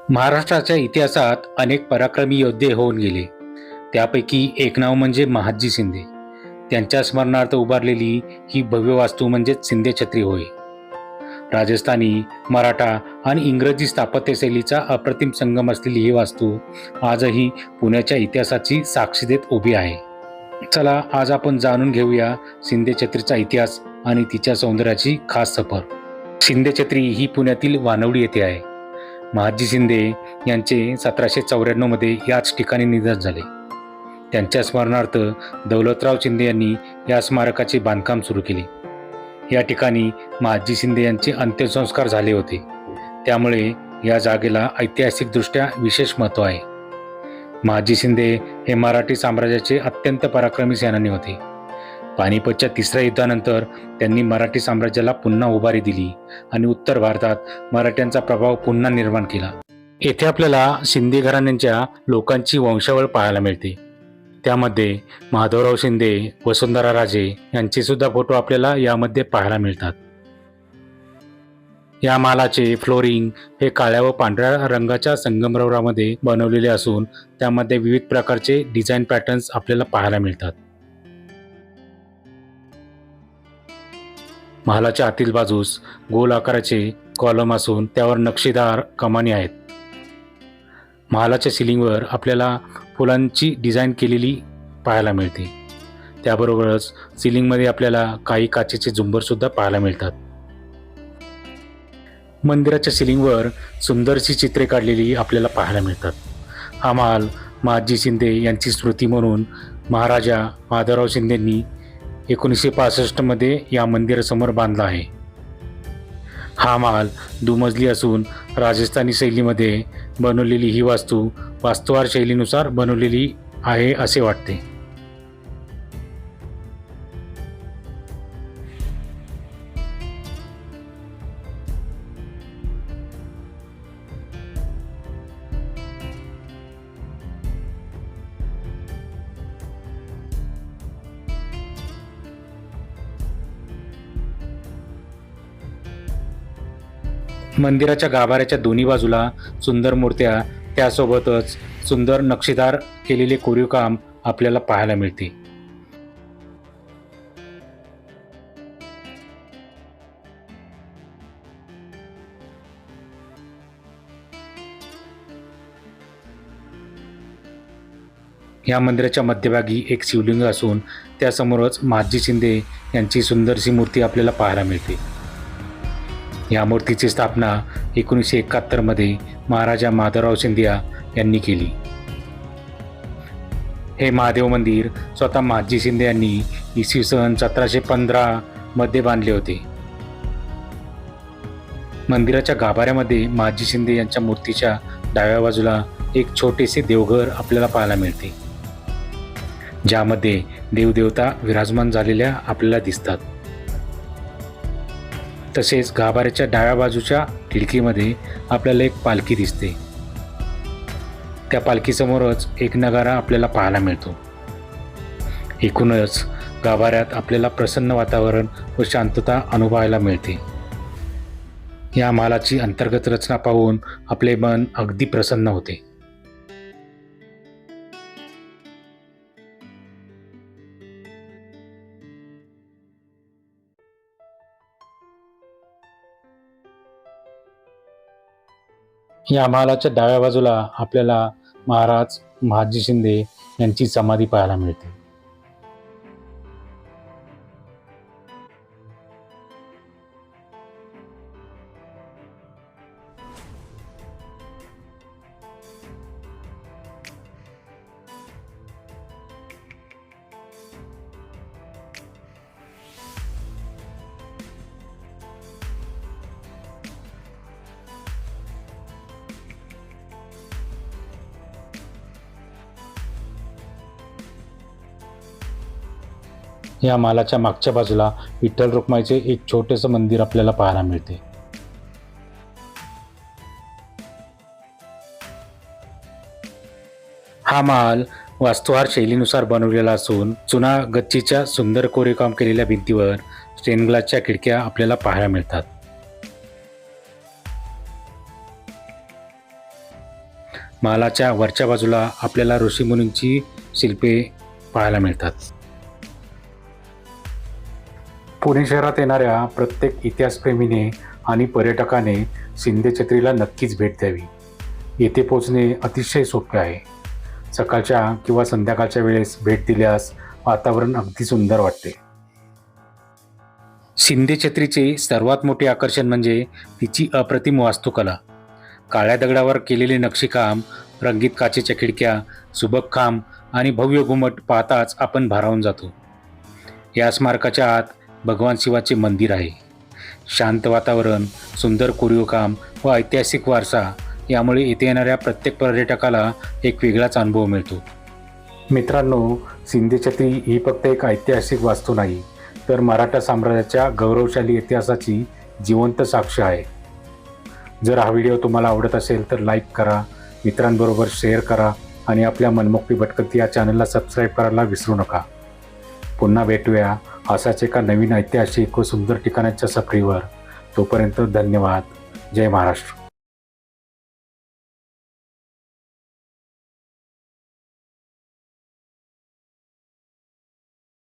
महाराष्ट्राच्या इतिहासात अनेक पराक्रमी योद्धे होऊन गेले. त्यापैकी एक नाव म्हणजे महादजी शिंदे. त्यांच्या स्मरणार्थ उभारलेली ही भव्य वास्तू म्हणजेच शिंदे छत्री होय. राजस्थानी, मराठा आणि इंग्रजी स्थापत्यशैलीचा अप्रतिम संगम असलेली ही वास्तू आजही पुण्याच्या इतिहासाची साक्ष देत उभी आहे. चला आज आपण जाणून घेऊया शिंदे छत्रीचा इतिहास आणि तिच्या सौंदर्याची खास सफर. शिंदे छत्री ही पुण्यातील वानवडी येथे आहे. महादजी शिंदे यांचे 1794 मध्ये याच ठिकाणी निधन झाले. त्यांच्या स्मरणार्थ दौलतराव शिंदे यांनी या स्मारकाचे बांधकाम सुरू केले. या ठिकाणी महादजी शिंदे यांचे अंत्यसंस्कार झाले होते. त्यामुळे या जागेला ऐतिहासिकदृष्ट्या विशेष महत्त्व आहे. महादजी शिंदे हे मराठी साम्राज्याचे अत्यंत पराक्रमी सेनानी होते. पानिपतच्या तिसऱ्या युद्धानंतर त्यांनी मराठी साम्राज्याला पुन्हा उभारी दिली आणि उत्तर भारतात मराठ्यांचा प्रभाव पुन्हा निर्माण केला. येथे आपल्याला शिंदे घराण्यांच्या लोकांची वंशावळ पाहायला मिळते. त्यामध्ये माधवराव शिंदे, वसुंधरा राजे यांचे सुद्धा फोटो आपल्याला यामध्ये पाहायला मिळतात. या महालाचे फ्लोरिंग हे काळ्या व पांढऱ्या रंगाच्या संगमरवरामध्ये बनवलेले असून त्यामध्ये विविध प्रकारचे डिझाईन पॅटर्न्स आपल्याला पाहायला मिळतात. महालाच्या आतील बाजूस गोल आकाराचे कॉलम असून त्यावर नक्षीदार कमानी आहेत. महालाच्या सिलिंगवर आपल्याला फुलांची डिझाईन केलेली पाहायला मिळते. त्याबरोबरच सिलिंगमध्ये आपल्याला काही काचेचे झुंबरसुद्धा पाहायला मिळतात. मंदिराच्या सिलिंगवर सुंदरशी चित्रे काढलेली आपल्याला पाहायला मिळतात. हा महाल महादजी शिंदे यांची स्मृती म्हणून महाराजा माधवराव शिंदेंनी 1965 मध्ये या मंदिरासमोर बांधला आहे. हा महाल दुमजली असून राजस्थानी शैलीमध्ये बनवलेली ही वास्तू वास्तुवार शैलीनुसार बनवलेली आहे असे वाटते. मंदिराच्या गाभाऱ्याच्या दोन्ही बाजूला सुंदर मूर्त्या, त्यासोबतच सुंदर नक्षीदार केलेले कोरीव काम आपल्याला पाहायला मिळते. या मंदिराच्या मध्यभागी एक शिवलिंग असून त्यासमोरच महादजी शिंदे यांची सुंदरशी मूर्ती आपल्याला पाहायला मिळते. या मूर्तीची स्थापना 1971 मध्ये महाराजा माधवराव शिंदे यांनी केली. हे महादेव मंदिर स्वतः महादजी शिंदे यांनी इसवी सन 1715 मध्ये बांधले होते. मंदिराच्या गाभाऱ्यामध्ये महादजी शिंदे यांच्या मूर्तीच्या डाव्या बाजूला एक छोटेसे देवघर आपल्याला पाहायला मिळते, ज्यामध्ये देवदेवता विराजमान झालेल्या आपल्याला दिसतात. तसेच गाभाऱ्याच्या डाव्या बाजूच्या खिडकीमध्ये आपल्याला एक पालखी दिसते. त्या पालखीसमोरच एक नगारा आपल्याला पाहायला मिळतो. एकूणच गाभाऱ्यात आपल्याला प्रसन्न वातावरण व शांतता अनुभवायला मिळते. या महालाची अंतर्गत रचना पाहून आपले मन अगदी प्रसन्न होते. या महालाच्या डाव्या बाजूला आपल्याला महाराज महादजी शिंदे यांची समाधी पाहायला मिळते. या महालाच्या मागच्या बाजूला विठ्ठल रुक्माईचे एक छोटेसे मंदिर आपल्याला पाहायला मिळते. हा महाल वास्तुहार शैलीनुसार बनवलेला असून चुना गच्चीच्या सुंदर कोरीवकाम केलेल्या भिंतीवर स्टेन ग्लासच्या खिडक्या आपल्याला पाहायला मिळतात. महालाच्या वरच्या बाजूला आपल्याला ऋषीमुनींची शिल्पे पाहायला मिळतात. पुणे शहरात येणाऱ्या प्रत्येक इतिहासप्रेमीने आणि पर्यटकाने शिंदे छत्रीला नक्कीच भेट द्यावी. येथे पोहोचणे अतिशय सोपे आहे. सकाळच्या किंवा संध्याकाळच्या वेळेस भेट दिल्यास वातावरण अगदी सुंदर वाटते. शिंदे छत्रीचे सर्वात मोठे आकर्षण म्हणजे तिची अप्रतिम वास्तुकला. काळ्या दगडावर केलेले नक्षीकाम, रंगीत काचेच्या खिडक्या, सुबक खांब आणि भव्य घुमट पाहताच आपण भारावून जातो. या स्मारकाच्या आत भगवान शिवाचे मंदिर आहे. शांत वातावरण, सुंदर कोरीवकाम व ऐतिहासिक वारसा यामुळे इथे येणाऱ्या प्रत्येक पर्यटकाला एक वेगळाच अनुभव मिळतो. मित्रांनो, शिंदे छत्री ही फक्त एक ऐतिहासिक वास्तू नाही, तर मराठा साम्राज्याच्या गौरवशाली इतिहासाची जिवंत साक्ष आहे. जर हा व्हिडिओ तुम्हाला आवडत असेल तर लाईक करा, मित्रांबरोबर शेअर करा आणि आपल्या मनमोकळी भटकंती या चॅनलला सबस्क्राईब करायला विसरू नका. पुन्हा भेटूया असाच एका नवीन ऐतिहासिक व सुंदर ठिकाणाच्या सफरीवर. तोपर्यंत धन्यवाद. जय महाराष्ट्र.